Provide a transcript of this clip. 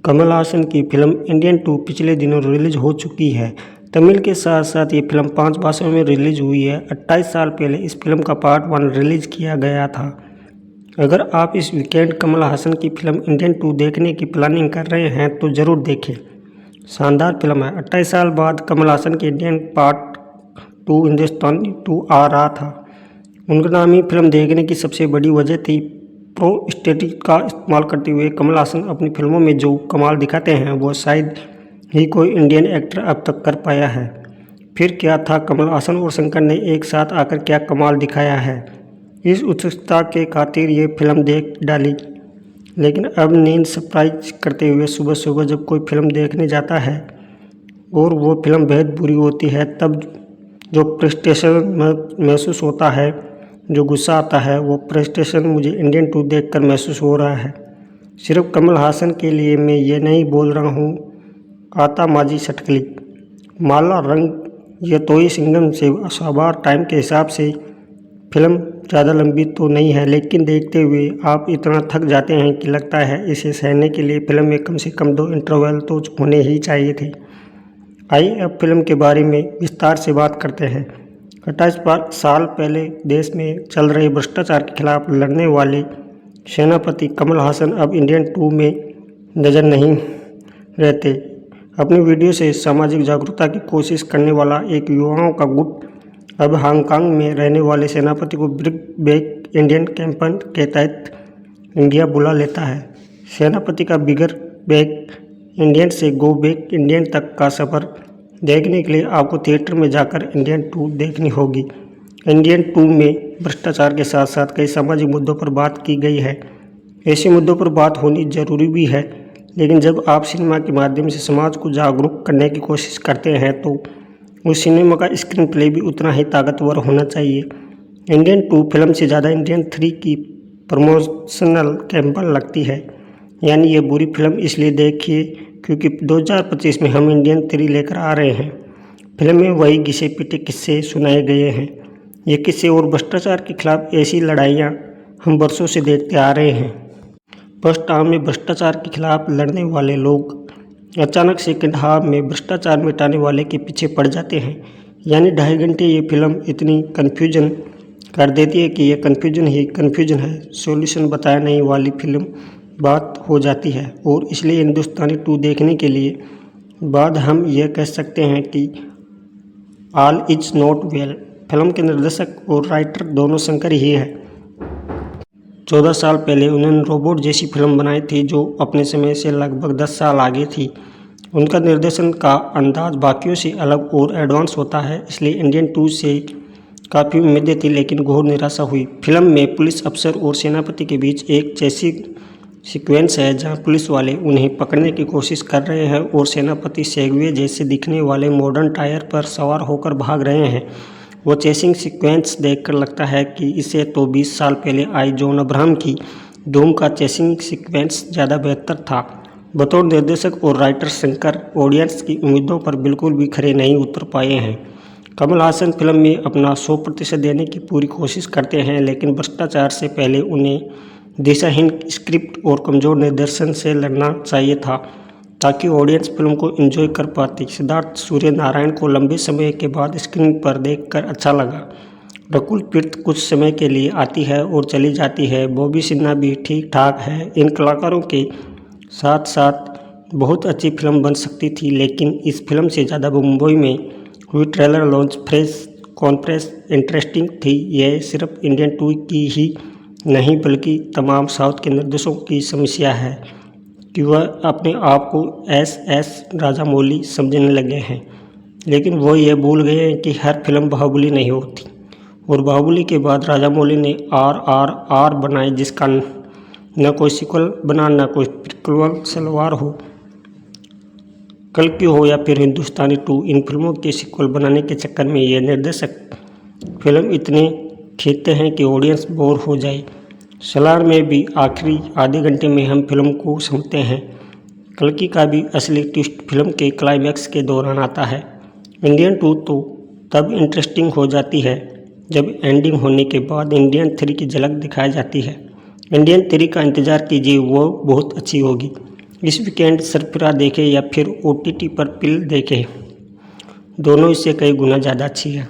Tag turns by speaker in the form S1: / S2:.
S1: कमल हासन की film Indian 2 पिछले दिनों रिलीज हो चुकी है। तमिल के साथ साथ ये फिल्म 5 भाषाओं में रिलीज हुई है। 28 साल पहले इस फिल्म का पार्ट 1 रिलीज किया गया था। अगर आप इस वीकेंड कमल हासन की फिल्म इंडियन 2 देखने की प्लानिंग कर रहे हैं तो ज़रूर देखें। शानदार फिल्म है। 28 साल बाद कमल हासन की इंडियन पार्ट 2 हिंदुस्तानी 2 आ रहा था। उनका नामी फिल्म देखने की सबसे बड़ी वजह थी प्रोस्टेटिक का इस्तेमाल करते हुए कमल हासन अपनी फिल्मों में जो कमाल दिखाते हैं वो शायद ही कोई इंडियन एक्टर अब तक कर पाया है। फिर क्या था, कमल हासन और शंकर ने एक साथ आकर क्या कमाल दिखाया है। इस उत्सुकता के खातिर ये फिल्म देख डाली, लेकिन अब नींद सरप्राइज करते हुए सुबह सुबह जब कोई फिल्म देखने जाता है और वो फिल्म बेहद बुरी होती है, तब जो फ्रस्ट्रेशन महसूस होता है, जो गुस्सा आता है, वो फ्रस्ट्रेशन मुझे इंडियन 2 देखकर महसूस हो रहा है। सिर्फ कमल हासन के लिए मैं ये नहीं बोल रहा हूँ। आता माजी सटकली माला रंग ये तो ही सिंगम से सवार टाइम के हिसाब से फिल्म ज़्यादा लंबी तो नहीं है, लेकिन देखते हुए आप इतना थक जाते हैं कि लगता है इसे सहने के लिए फिल्म में कम से कम 2 इंटरवल तो होने ही चाहिए थे। आइए अब फिल्म के बारे में विस्तार से बात करते हैं। 28 साल पहले देश में चल रहे भ्रष्टाचार के खिलाफ लड़ने वाले सेनापति कमल हासन अब इंडियन 2 में नज़र नहीं रहते। अपनी वीडियो से सामाजिक जागरूकता की कोशिश करने वाला एक युवाओं का गुट अब हांगकांग में रहने वाले सेनापति को ब्रिंग बैक इंडियन कैंपेन के तहत इंडिया बुला लेता है। सेनापति का बिगर बैक इंडियन से गो बैक इंडियन तक का सफ़र देखने के लिए आपको थिएटर में जाकर इंडियन 2 देखनी होगी। इंडियन 2 में भ्रष्टाचार के साथ साथ कई सामाजिक मुद्दों पर बात की गई है। ऐसे मुद्दों पर बात होनी जरूरी भी है, लेकिन जब आप सिनेमा के माध्यम से समाज को जागरूक करने की कोशिश करते हैं तो उस सिनेमा का स्क्रीन प्ले भी उतना ही ताकतवर होना चाहिए। इंडियन 2 फिल्म से ज़्यादा इंडियन 3 की प्रमोशनल कैंपेन लगती है। यानी ये बुरी फिल्म इसलिए देखिए क्योंकि 2025 में हम इंडियन 3 लेकर आ रहे हैं। फिल्म में वही घिसे पिटे किस्से सुनाए गए हैं। ये किस्से और भ्रष्टाचार के खिलाफ ऐसी लड़ाइयाँ हम वर्षों से देखते आ रहे हैं। फर्स्ट हाफ में भ्रष्टाचार के खिलाफ लड़ने वाले लोग अचानक सेकंड हाफ में भ्रष्टाचार मिटाने वाले के पीछे पड़ जाते हैं। यानी 2.5 घंटे ये फिल्म इतनी कन्फ्यूजन कर देती है कि ये कन्फ्यूजन ही कन्फ्यूजन है, सॉल्यूशन बताया नहीं वाली फिल्म बात हो जाती है। और इसलिए हिंदुस्तानी 2 देखने के लिए बाद हम यह कह सकते हैं कि all is not well. Film के निर्देशक और राइटर दोनों शंकर ही है। 14 साल पहले उन्होंने रोबोट जैसी फिल्म बनाई थी जो अपने समय से लगभग 10 साल आगे थी। उनका निर्देशन का अंदाज बाकियों से अलग और एडवांस होता है, इसलिए इंडियन 2 से काफ़ी उम्मीदें थी, लेकिन घोर निराशा हुई। फिल्म में पुलिस अफसर और सेनापति के बीच एक चेसिंग सीक्वेंस है जहां पुलिस वाले उन्हें पकड़ने की कोशिश कर रहे हैं और सेनापति सेगवे जैसे दिखने वाले मॉडर्न टायर पर सवार होकर भाग रहे हैं। वो चेसिंग सीक्वेंस देखकर लगता है कि इसे तो 20 साल पहले आई जॉन अब्राहम की धूम का चेसिंग सीक्वेंस ज़्यादा बेहतर था। बतौर निर्देशक और राइटर शंकर ऑडियंस की उम्मीदों पर बिल्कुल भी खरे नहीं उतर पाए हैं। कमल हासन फिल्म में अपना 100% देने की पूरी कोशिश करते हैं, लेकिन भ्रष्टाचार से पहले उन्हें दिशाहीन स्क्रिप्ट और कमज़ोर निर्देशन से लड़ना चाहिए था ताकि ऑडियंस फिल्म को एंजॉय कर पाती। सिद्धार्थ सूर्यनारायण को लंबे समय के बाद स्क्रीन पर देखकर अच्छा लगा। रकुल प्रीत कुछ समय के लिए आती है और चली जाती है। बॉबी सिन्हा भी ठीक ठाक है। इन कलाकारों के साथ साथ बहुत अच्छी फिल्म बन सकती थी, लेकिन इस फिल्म से ज़्यादा मुंबई में हुई trailer launch press conference interesting थी। यह सिर्फ इंडियन 2 की ही नहीं बल्कि तमाम साउथ के निर्देशकों की समस्या है कि वह अपने आप को एस राजामौली समझने लगे हैं, लेकिन वो ये भूल गए हैं कि हर फिल्म बाहुबली नहीं होती। और बाहुबली के बाद राजामौली ने RRR बनाई, जिसका न कोई सीक्वल बना न कोई प्रीक्वल सलवार हो। कल्कि हो या फिर हिंदुस्तानी 2, इन फिल्मों के सीक्वल बनाने के चक्कर में ये निर्देशक फिल्म इतने खींचते हैं कि ऑडियंस बोर हो जाए। सलार में भी आखिरी आधे घंटे में हम फिल्म को समझते हैं। कल्कि का भी असली ट्विस्ट फिल्म के क्लाइमैक्स के दौरान आता है। इंडियन 2 तो तब इंटरेस्टिंग हो जाती है जब एंडिंग होने के बाद इंडियन 3 की झलक दिखाई जाती है। इंडियन 3 का इंतज़ार कीजिए, वो बहुत अच्छी होगी। इस वीकेंड सरफिरा देखें या फिर OTT पर पिल देखें, दोनों इससे कई गुना ज़्यादा अच्छी है।